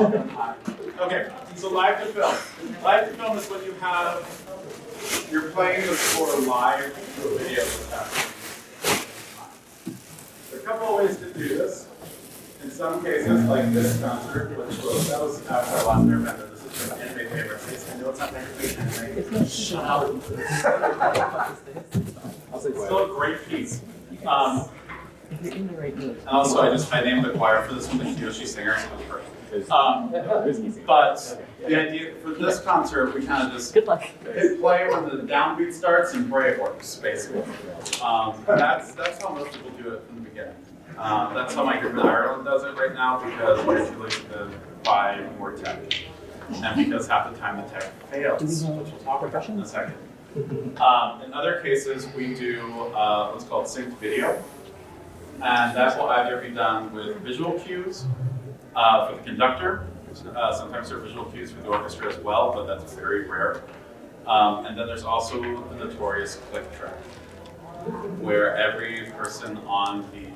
Okay, so live to film. Live to film is when you have, you're playing the score live to a video that's happening. There are a couple of ways to do this. In some cases, like this concert, which that was after I lost their vendor. This is from anime favorites. I know it's not anime. Shut up. It's still a great piece. And also, I named the choir for this one the Kiyoshi Singers. But the idea for this concert, we kind of just hit play when the downbeat starts and pray it works, basically. That's how most people do it from the beginning. That's how my group in Ireland does it right now because we're too lazy to buy more tech. And because half the time the tech fails, which we'll talk about in a second. In other cases, we do what's called synced video. And that will either be done with visual cues for the conductor. Sometimes there are visual cues for the orchestra as well, but that's very rare. And then there's also the notorious click track, where every person on the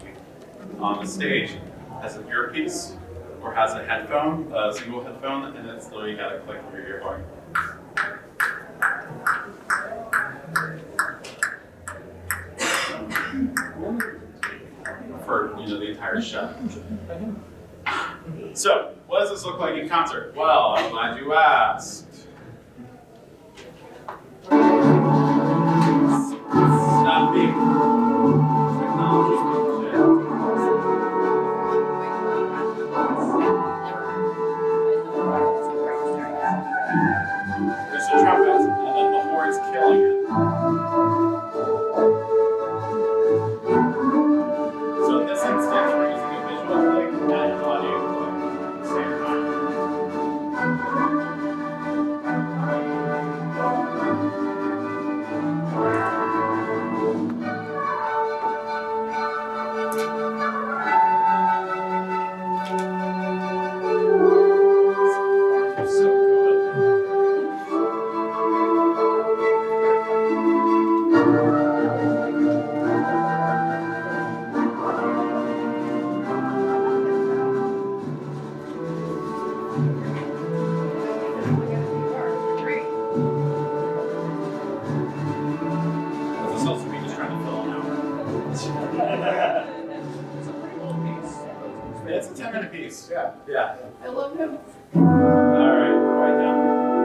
stage has an earpiece or has a headphone, a single headphone, and it's literally got a click where you're going. For the entire show. So, what does this look like in concert? Well, I'm glad you asked. Stop being technology. There's a trumpet, and then the horn's killing it. So in this instance, we're using a visual click and an audio click at the same time. So good. This also me just trying to fill an hour. It's a pretty long piece. It's a 10-minute piece. Yeah. I love him. Alright, right down.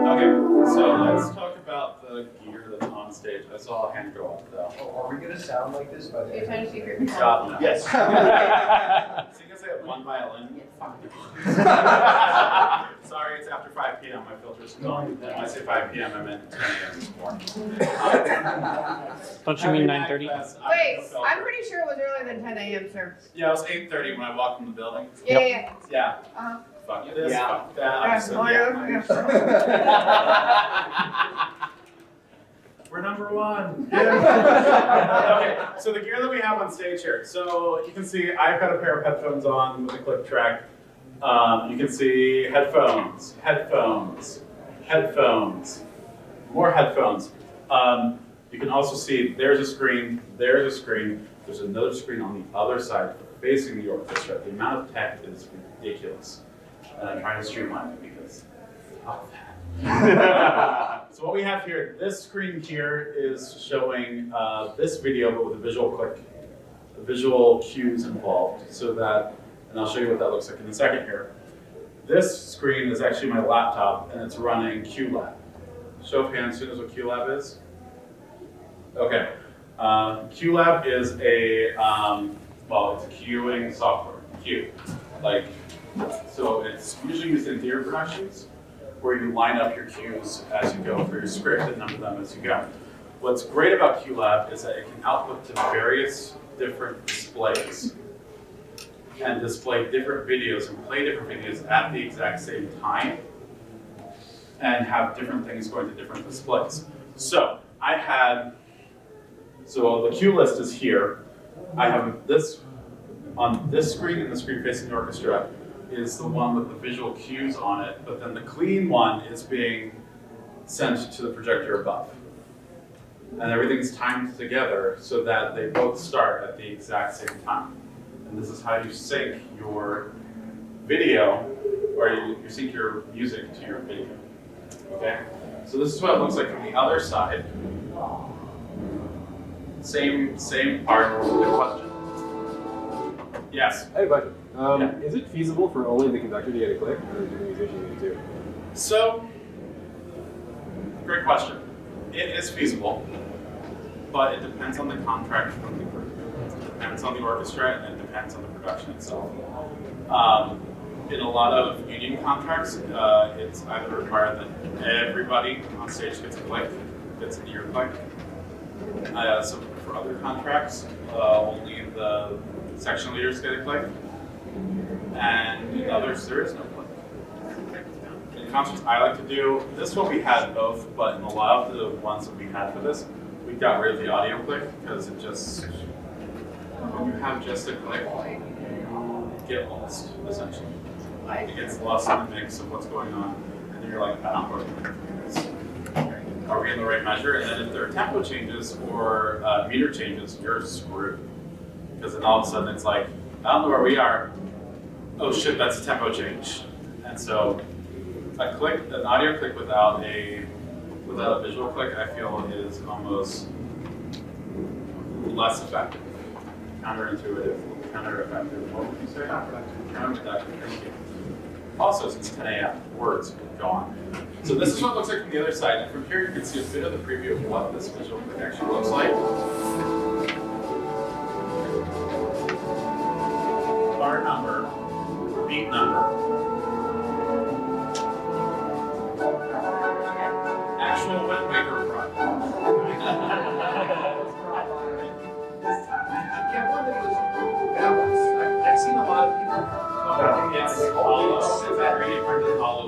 Okay, so let's talk about the gear that's on stage. I saw a hand go up though. Oh, are we going to sound like this by the You're end? trying to secret. God, no. Yes. So you guys have one violin? Sorry, it's after 5 p.m. My filter's gone. When I say 5 p.m., I meant 10 a.m. this morning. Don't you mean 9:30? Wait, I'm pretty sure it was earlier than 10 a.m., sir. Yeah, it was 8:30 when I walked in the building. Yeah. Yeah. Uh-huh. Fuck this, Yeah. fuck that. We're number one. Okay, so the gear that we have on stage here. So you can see I've got a pair of headphones on with a click track. You can see headphones, more headphones. You can also see there's a screen, there's another screen on the other side facing the orchestra. The amount of tech is ridiculous. And I'm trying to streamline it because fuck that. So what we have here, this screen here is showing this video, but with a visual click, visual cues involved, so that, and I'll show you what that looks like in a second here. This screen is actually my laptop, and it's running QLab. Show of hands, who knows what QLab is? Okay, QLab is a, well, it's a queuing software, Q. So it's usually used in theater productions, where you line up your cues as you go for your script and number them as you go. What's great about QLab is that it can output to various different displays and display different videos and play different videos at the exact same time and have different things going to different displays. So so the cue list is here. I have this on this screen and the screen facing the orchestra is the one with the visual cues on it, but then the clean one is being sent to the projector above. And everything's timed together so that they both start at the exact same time. And this is how you sync your video or you sync your music to your video. Okay? So this is what it looks like from the other side. Same part. Good question. Yes. I have a question. Is it feasible for only the conductor to get a click, or do the musician get it too? So, great question. It is feasible, but it depends on the contract from the group. It depends on the orchestra, and it depends on the production itself. In a lot of union contracts, it's either required that everybody on stage gets a click, gets an ear click. So for other contracts, only the section leaders get a click, and in others there is no click. In concerts I like to do, this one we had both, but in a lot of the ones that we had for this, we got rid of the audio click because it just, when you have just a click, you get lost, essentially. It gets lost in the mix of what's going on, and then you're like, I don't know what this. Are we in the right measure? And then if there are tempo changes or meter changes, you're screwed. Because then all of a sudden it's like, I don't know where we are. Oh shit, that's a tempo change. And so a click, an audio click without a visual click, I feel is almost less effective. Counterintuitive, counter-effective. What would you say? Counterproductive. Thank you. Also, since 10 a.m., words go on. So this is what it looks like from the other side. And from here, you can see a bit of the preview of what this visual click actually looks like. Bar number, beat number. Actual wind waker product. I can't believe it was that was. I've seen a lot of people. It's hollow. It's very different than hollow.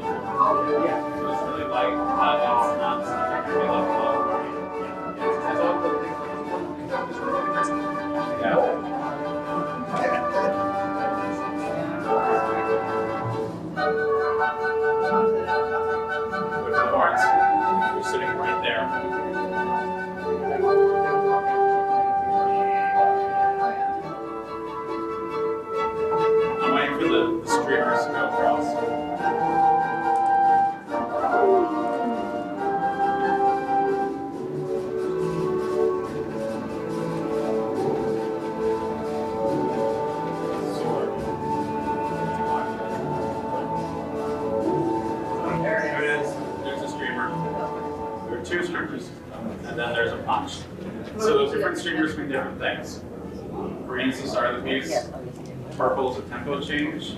Yeah. So it's really like, it's not really like hollow. That's all the things that was really interesting. Yeah. With the horns, you're sitting right there. I'm waiting for the streamers to go across. There's a streamer. There are two streamers, and then there's a punch. So different streamers mean different things. Green is the start of the piece. Purple is a tempo change.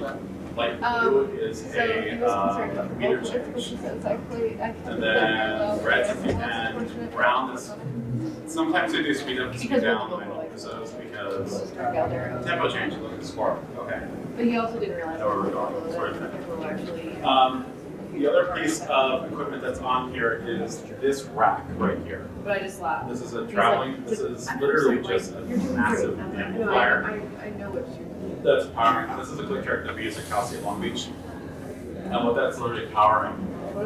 Light blue is a meter change. And then red and brown is, sometimes they do speed up and speed down. I don't use those because tempo change is looking score. Okay. But he also didn't realize. Know where we're going. Sort of thing. People actually. The other piece of equipment that's on here is this rack right here. But I just laughed. This is a traveling, this is literally just a massive amplifier. I know what you're doing. That's powering, this is a click track that we use at Cal State Long Beach. And what that's literally powering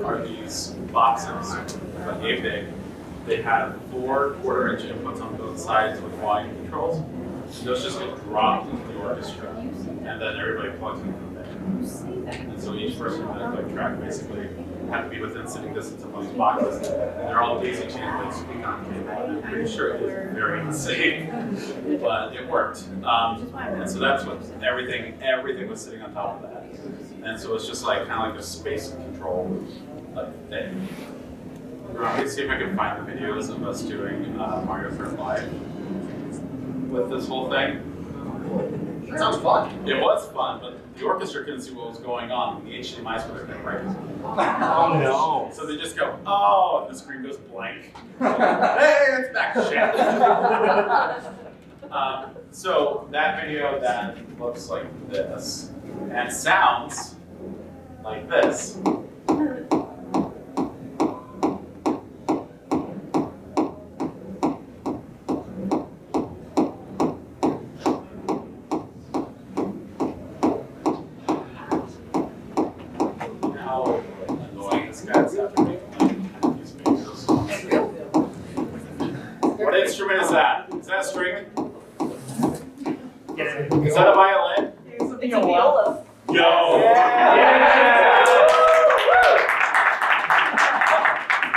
are these boxes, like a big. They have 4 1/4-inch inputs on both sides with volume controls. And those just get dropped into the orchestra, and then everybody plugs in from there. And so each person in that click track basically have to be within sitting distance of those boxes. And they're all daisy chained with speaker on cable. And I'm pretty sure it is very unsafe, but it worked. And so that's what everything was sitting on top of that. And so it's just like kind of like a space control thing. Let me see if I can find the videos of us doing Mario Kart Live with this whole thing. That sounds fun. It was fun, but the orchestra couldn't see what was going on. The HDMI's were there, right? Oh no. So they just go, oh, and the screen goes blank. Hey, it's back to shit. So that video that looks like this and sounds like this. How annoying this guy's have to make these videos. What instrument is that? Is that a string? Is that a violin? It's a viola. Yo! Yeah!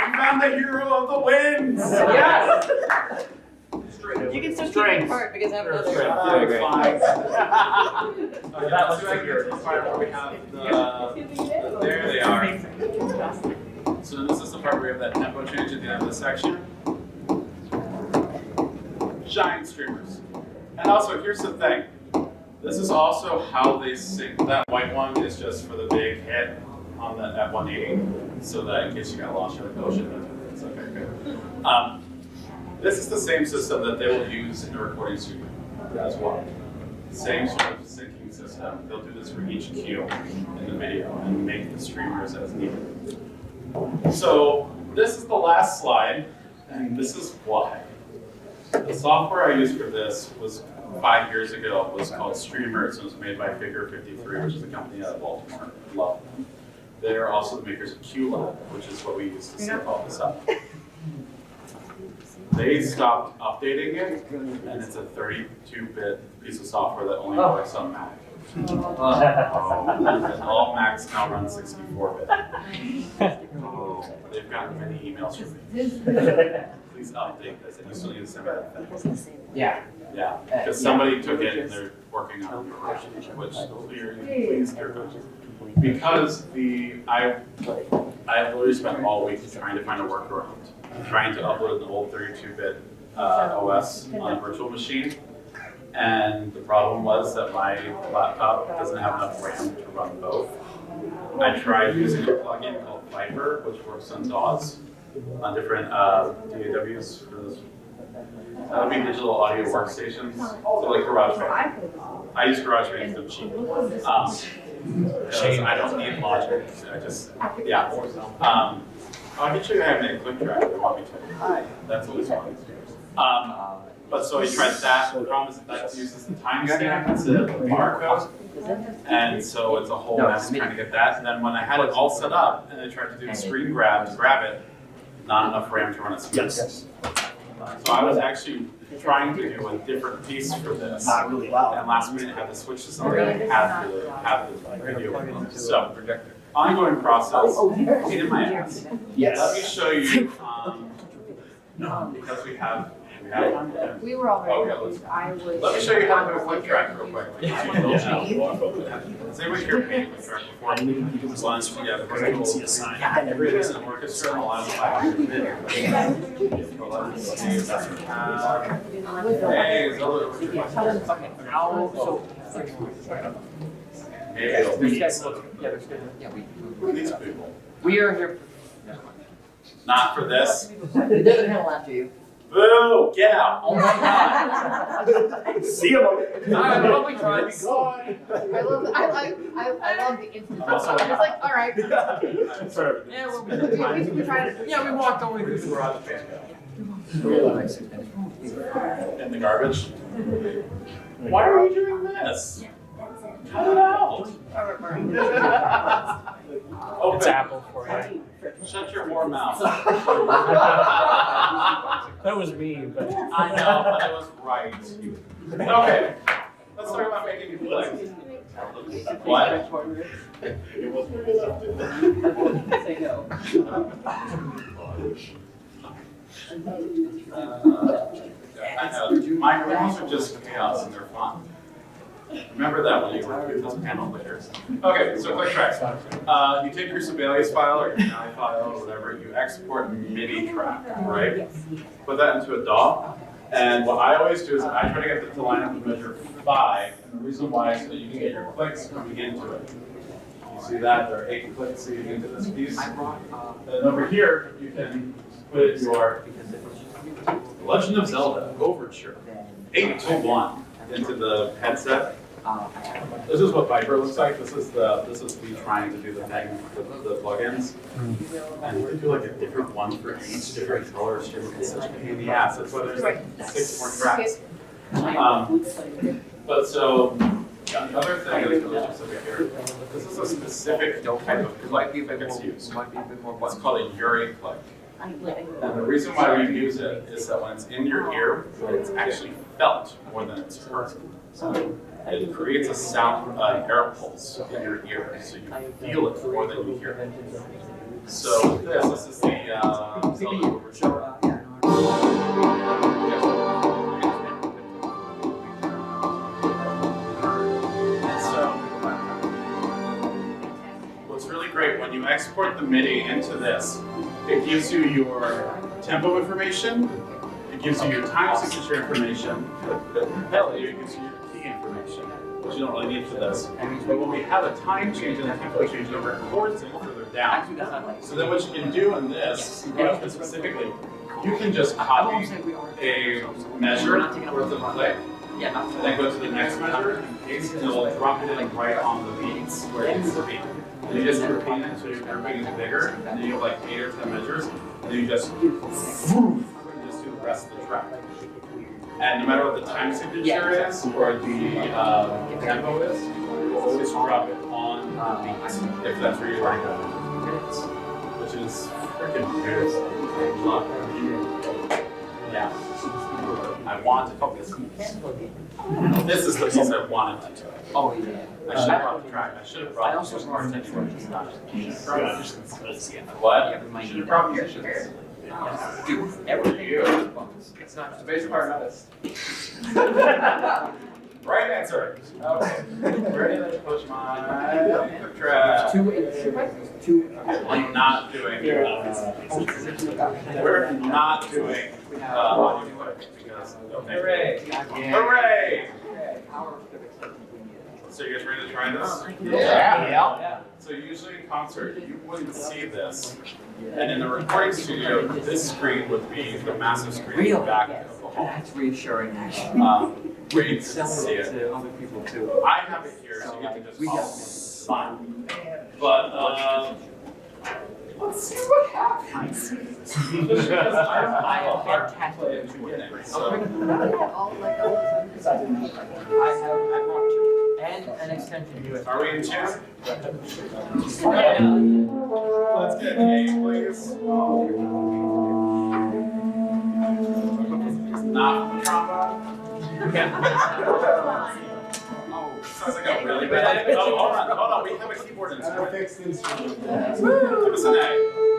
We found the hero of the winds! Yes! You can still keep it apart because I have another. Yeah, great. Fine. That That was was figured. the part where we have the, there they are. So this is the part where we have that tempo change at the end of the section. Giant streamers. And also, here's the thing. This is also how they sing. That white one is just for the big hit on the at 180, so that in case you got lost in the ocean, it's okay. Good. This is the same system that they will use in the recording studio as well. Same sort of syncing system. They'll do this for each cue in the video and make the streamers as needed. So this is the last slide, and this is why. The software I used for this was 5 years ago. It was called Streamers. It was made by Figure 53, which is a company out of Baltimore. Love them. They're also the makers of QLab, which is what we use to sync all this up. They stopped updating it, and it's a 32-bit piece of software that only works on Mac. And all Macs now run 64-bit. They've gotten many emails from me. Please update this, and you still need to send me that thing. Yeah. Yeah, because somebody took it and they're working on it, which clearly, please hear. Because I've literally spent all week trying to find a workaround, trying to upload the old 32-bit OS on a virtual machine. And the problem was that my laptop doesn't have enough RAM to run both. I tried using a plugin called Viper, which works on DAWs, on different DAWs for this. That would be digital audio workstations, so like GarageBand. I use GarageBand because I'm cheap. Because I don't need Logic. I just, yeah. I can show you how to make a click track if you want me to. That's always fun. But so I tried that. The problem is that uses the timestamp instead of the barcode. And so it's a whole mess trying to get that. And then when I had it all set up and I tried to do the screen grab to grab it, not enough RAM to run it smooth. Yes. So I was actually trying to do a different piece for this. Not really loud. And last minute I had to switch to something that had the video. So, ongoing process, pain in my ass. Yes. Let me show you, because we have time. We were all Oh, yeah, very confused. I was. Let me show you how to do a click track real quick. Has anybody here made a click track before? Once, yeah, the virtual. see a sign. There's an orchestra and a lot of 500 minutes. Hey, it's a little. Hey, who are these people? We are here. Not for this. It doesn't handle after you. Boo! Get out! Oh my god. See you. Well, we tried. I love the instant. I was like, all right. Sorry. Yeah, We tried it. yeah, we walked over Where's this. the garage band go? In the garbage? Why are you doing this? Cut it out! Open. It's Apple for you. Shut your whore mouth. That was me, but. I know, but it was right. Okay, let's talk about making it click. What? Say no. I know, microphones are just chaos and they're fun. Remember that when you work with this panel later. Okay, so click tracks. You take your Sibelius file or your NI file or whatever, you export MIDI track, right? Put that into a DAW. And what I always do is I try to get it to line up and measure 5. And the reason why is so that you can get your clicks coming into it. You see that? There are 8 clicks leading into this piece. And over here, you can put your Legend of Zelda Overture 8-1 into the headset. This is what Viper looks like. This is me trying to do the thing with the plugins. And we do like a different one for each different color stream. It's such a pain in the ass. That's why there's like 6 more tracks. But so the other thing is really specific here. This is a specific type of click that gets used. It's called a Uri click. And the reason why we use it is that when it's in your ear, it's actually felt more than it's heard. So it creates a sound, air pulse in your ear, so you feel it more than you hear it. So this is the what's really great when you export the MIDI into this, it gives you your tempo information, it gives you your time signature information, it gives you your key information, which you don't really need for this. But when we have a time change and a tempo change, it records it further down. So then what you can do in this, specifically, you can just copy a measure worth of click, and then go to the next measure, and paste, and it'll drop it in right on the beats where it needs to be. And you just repeat it until your grouping is bigger, and then you have like 8 or 10 measures, and then you just do the rest of the track. And no matter what the time signature is, or the tempo is, you'll always drop it on the beats, if that's where you're going to go. Which is freaking weird. Yeah. I want to focus. This is the piece I wanted to do. Oh, yeah. I should have brought the track. I should have brought the part anyway. What? You should have brought musicians. Dude, everything. It's not the basic part of this. Right answer. Okay. Ready to push my track. I'm not doing we're not doing audio clip because hooray! Hooray! So you guys ready to try this? Yeah. So usually in concert, you wouldn't see this. And in the recording studio, this screen would be the massive screen in the back of the hall. That's reassuring, actually. Where you can see it. To other people too. I have it here, so you can just follow. But let's see what happens. Because I have a hard time to get into it. So I have one too. And an extension USB. are we in tune? Let's get an A, please. Not trombone. Sounds like a really bad idea. Oh, hold on. We have a keyboard instrument. Fixed instrument. Give us an A.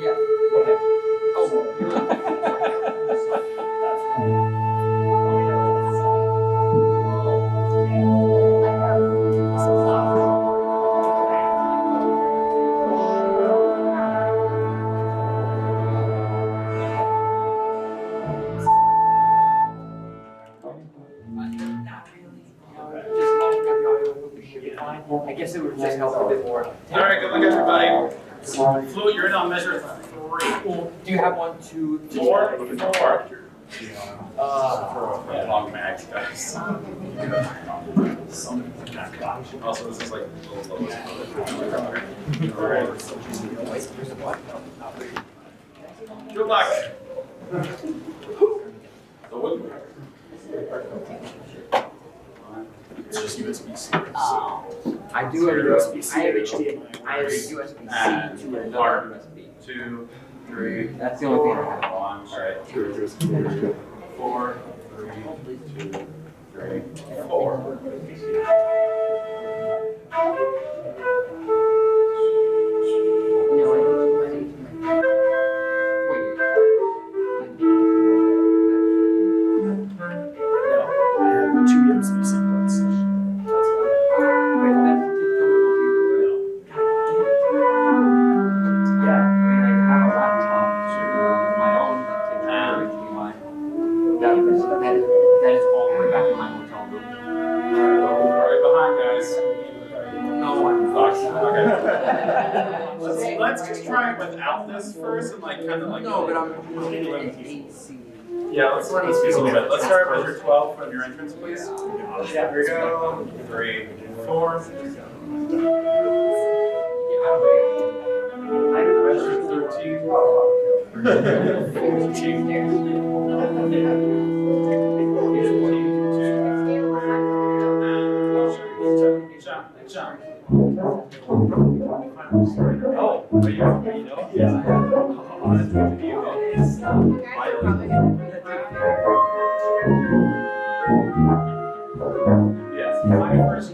Yeah. I guess it would just help a bit more. All right, good luck, everybody. Flu, you're in on measure 3. Do you have 1, 2, 3? 4. Long mags, guys. Also, this is like the lowest. All right. Good luck. The woodwork. It's just USB-C. I do have a USB-C. I have HDMI. I have a USB-C to another USB. 2, 3. That's the only thing I have. All right. 4, 3, 2, 3, 4. Let's just try it without this first and like kind of like. No, but I'm. Yeah, let's learn this piece a little bit. Let's start with measure 12 from your entrance, please. Here we go. 3, 4. Measure 13. Jump. Oh, but you know? Yeah. That's good to be Yes, my first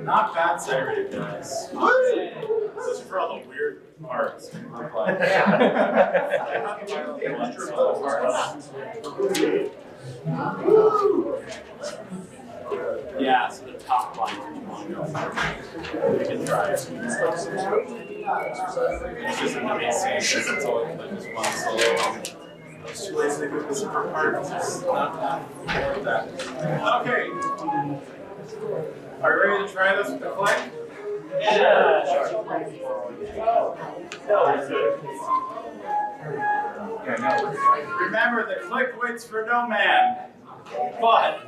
Not bad segregated, guys. This is for all the weird parts. Yeah, so the top line. You can try it. It's just an amazing because it's always like just one solo. Those two ways they move the super part. It's just not that. Okay. Are you ready to try this with the click? Yeah. Remember, the click waits for no man. But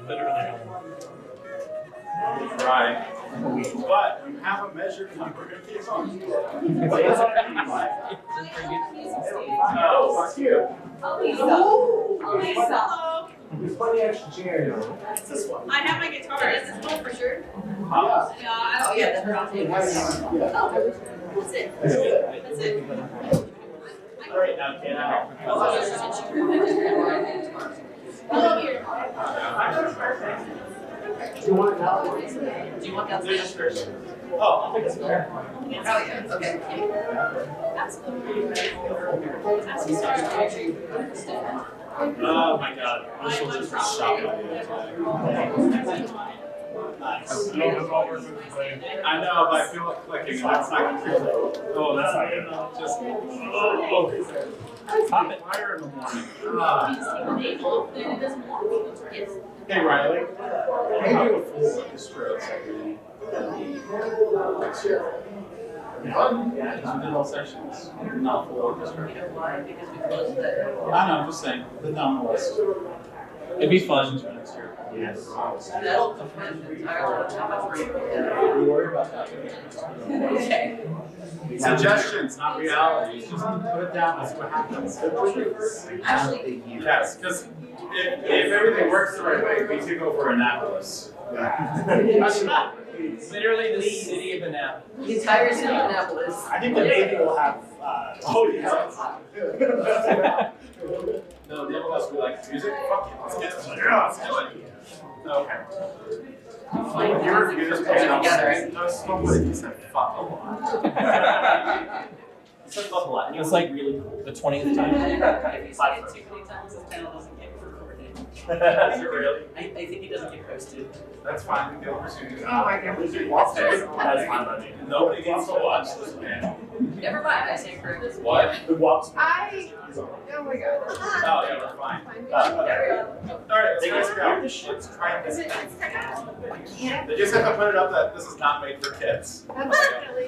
right. But you have a measured number of keys on. No, fuck you. Hello. There's plenty of extra chairs. This one. I have my guitar. Is this one for sure? Huh? Yeah, I don't get the round table. Oh, that's it. That's it. All right, now get out. Hello here. Do you want that? Do you want that? There's first. Oh, I'll take this. Oh yeah. Okay. Absolutely. Sorry. Oh my god. I'm so just shocked by you. Nice. I know, but I feel it clicking, and that's not good. Oh, that's not good. Just pop it. Fire in the morning. Hey Riley, can you do a full orchestra section? Yeah, just did all sections, not full orchestra. I know, I'm just saying, the down list. It'd be fun. For next year. Yes. That'll depend entirely on how much rain we get. We worry about that. Okay. Suggestions, not realities. Just put it down and see what happens. Actually, Yes, because if everything works the right way, we could go for Annapolis. Literally the city of Annapolis. the entire city of Annapolis. I think the Navy will have. Oh, yeah. No, the other us will be like, music? Fuck it, let's get it. Yeah, let's do it. Okay. You're just paying off. No, somebody you said fuck a lot. You said fuck a lot. It was like really cool. The 20th time. If you say it too many times, this channel doesn't get recorded. Is it really? I think it doesn't get posted. That's fine, we can pursue it. Oh my God. That's fine by me. Nobody gets to watch this, man. Never mind, I say correctly. What? The walks. Oh my god. Oh, yeah, we're fine. Alright, let's go. Let's try this. They just have to put it up that this is not made for kids. Unfortunately.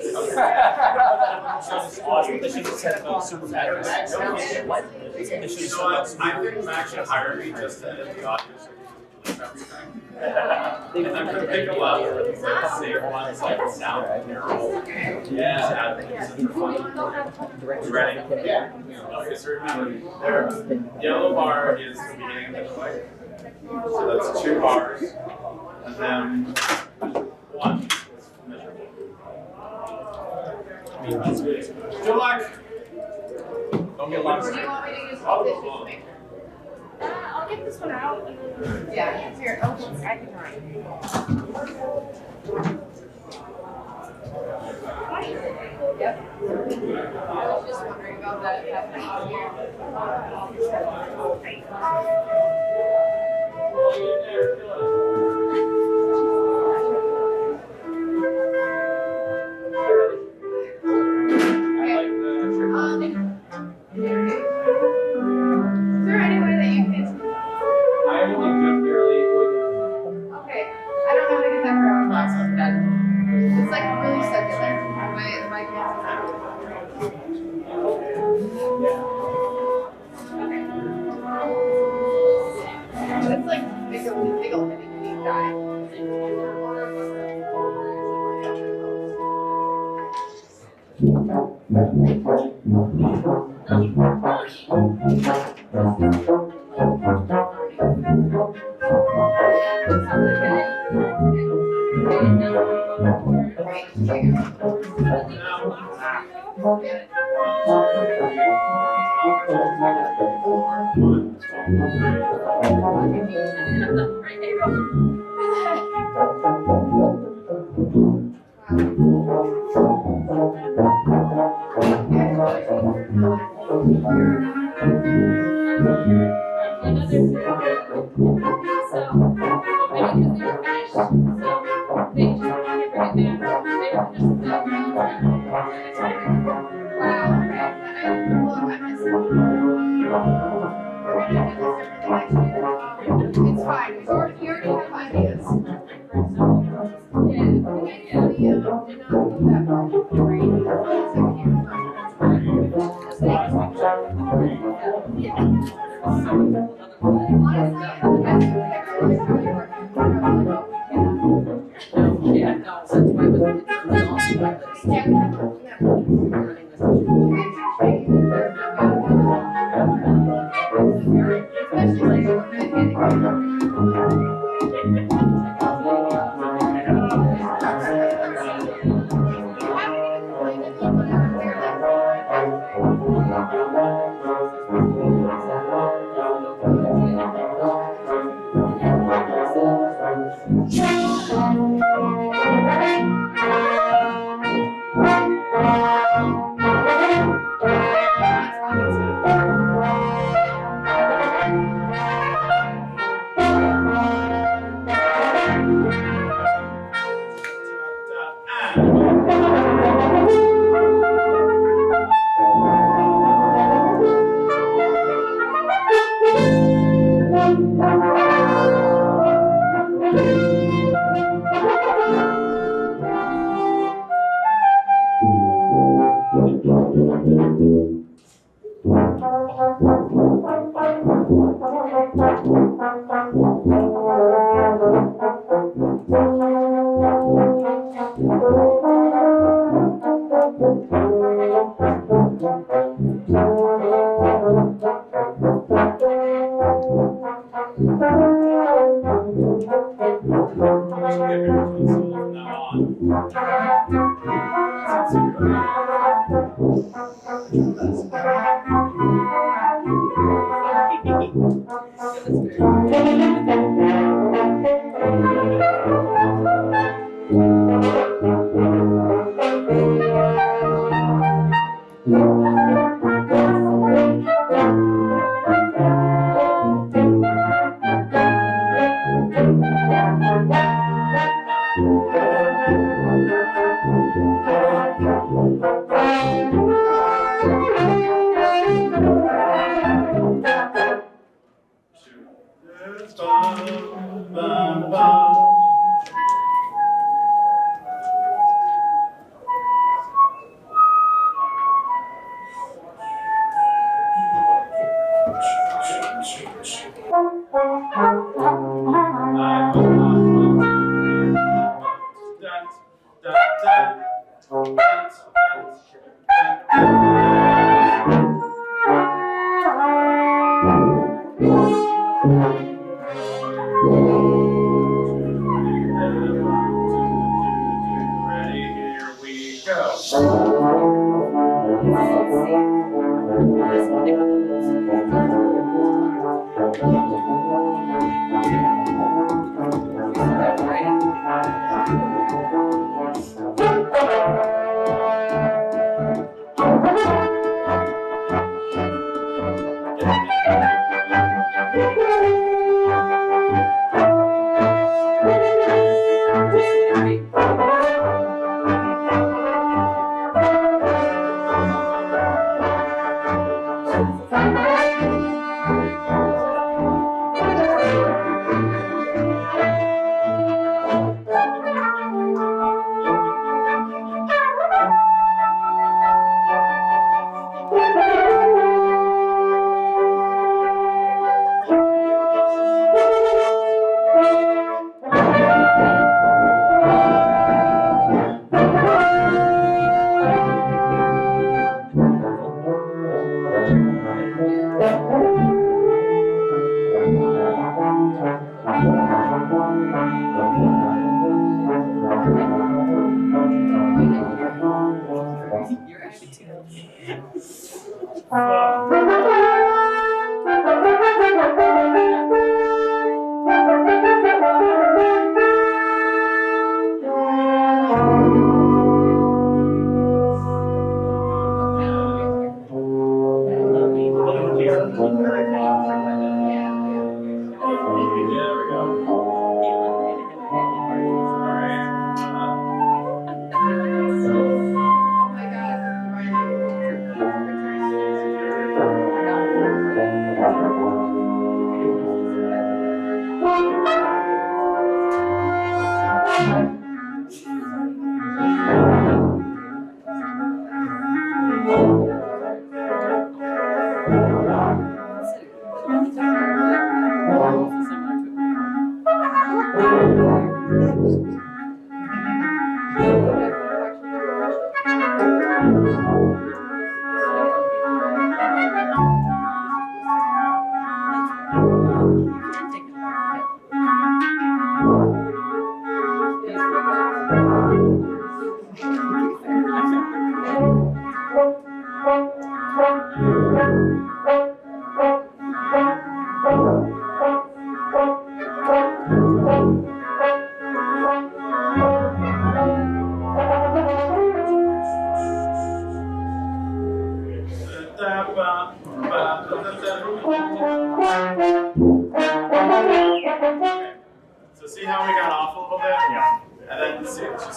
They should have said super bad. What? They should have So I think Max should hire me just to edit the audio so we can everything. And I'm gonna pick a lot of like safe ones like sound mural. Yeah, things for fun. You ready? Yeah. Okay, so remember, there, yellow bar is the beginning of the click. So that's 2 bars. And then 1 is measurable. Good luck! Don't get Do lost. you want me to use this just make? I'll get this one out. Yeah, here. Oh, I can try. Yep. I was just wondering about that happening here. Is there any way that you can? I only just barely Okay, I don't know how to get that for our class. It's like really succulent. My hands. Okay. It's like big old heavy guy. It's fine. You already have ideas.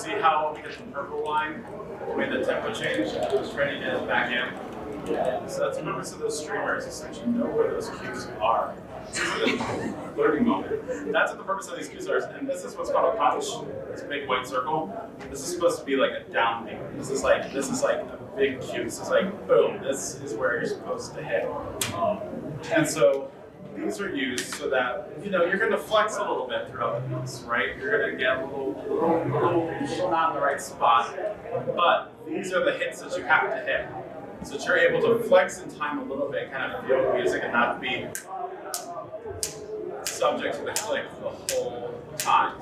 See how we get the purple line, the way the tempo changed, was trying to get it back in. So that's the purpose of those streamers, is that you know where those cues are. Learning moment. That's what the purpose of these cues are. And this is what's called a punch. This big white circle. This is supposed to be like a downbeat. This is like a big cue. This is like boom. This is where you're supposed to hit. And so these are used so that you're going to flex a little bit throughout the piece, right? You're going to get a little not in the right spot, but these are the hits that you have to hit, so that you're able to flex in time a little bit, kind of feel the music and not be subject to the click the whole time.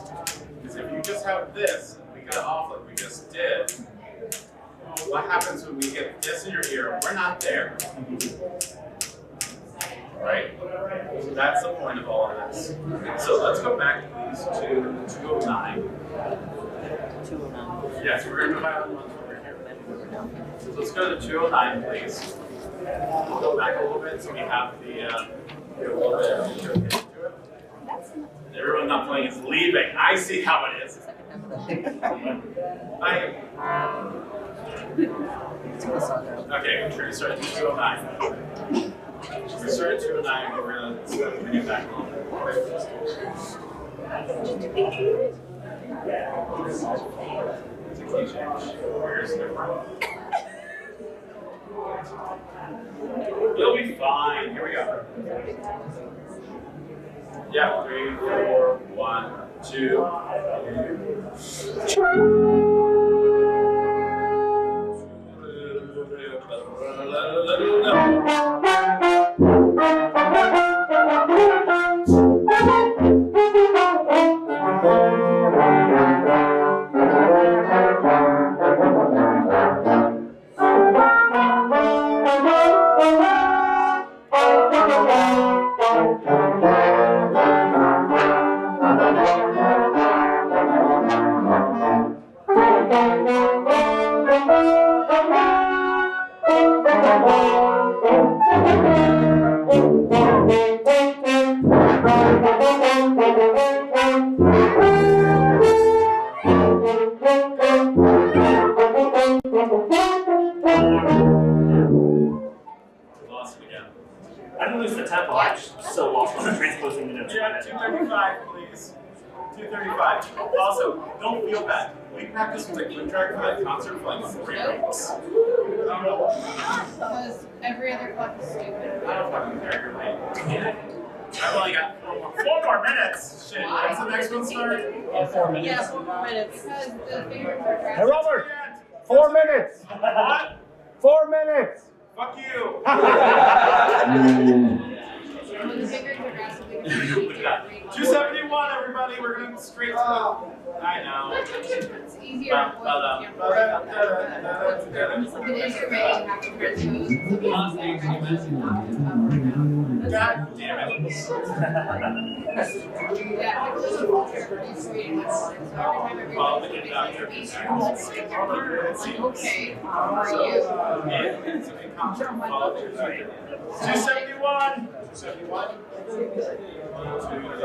Because if you just have this and we got off like we just did, what happens when we get this in your ear? We're not there. Right? So that's the point of all of this. So let's go back please to 209. 209. Yes, we're going to violin ones over here. So let's go to 209 please. We'll go back a little bit so we have a little bit of intro to it. Everyone not playing is leaving. I see how it is. Okay, we're going to start at 209. We're starting at 209, we're going to bring it back a little bit. It's a key change. Where's the front? You'll be fine. Here we go. Yeah, 3, 4, 1, 2. Lost it again. I didn't lose the tempo. I was so lost on the transposing the notes. Yeah, 235, please. 235. Also, don't feel bad. We practiced with a click track for that concert for like 3 weeks. I don't know why. Because every other clock is stupid. I don't fucking care. You're late. I've only got 4 more minutes. Shit, when's the next one start? 4 minutes. Yeah, 4 more minutes. Because the fingers are Hey, Robert! 4 minutes! What? 4 minutes! Fuck you! When the fingers are drastically different. 271, everybody. We're gonna straight to the. I know. It's easier to avoid, you have to worry about that. If it is your way, you have to transpose. God damn it. Yeah, like a little culture is reading with water. So every time I Well, read the it, conductor it's can like, let's stick your word. I'm like, okay, how are you? It's a big concert. Follow the 271. 271. That's right.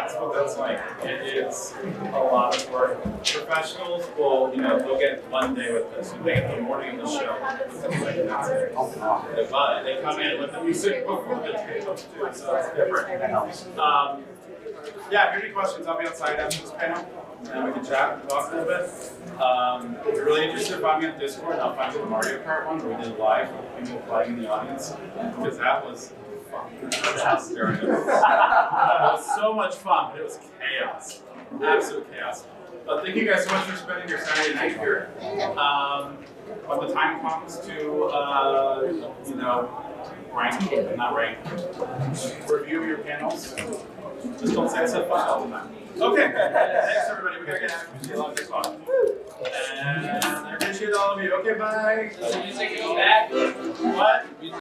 that's what that's like. It is a lot of work. Professionals will, they'll get one day with this. They get the morning of the show. That's it. But they come in with the music before the day of, too, so it's different. Yeah, if you have any questions, I'll be outside after this panel, and we can chat and talk a little bit. If you're really interested, find me on Discord, and I'll find you the Mario Kart one where we did live with people playing in the audience, because that was fun. It was so much fun, but it was chaos, absolute chaos. But thank you guys so much for spending your Saturday night here. When the time comes to, review your panels, just don't say I said fun all the time. Okay, thanks everybody. We gotta get out of here. A lot of fun. And I appreciate all of you. Okay, bye. Music is back. What?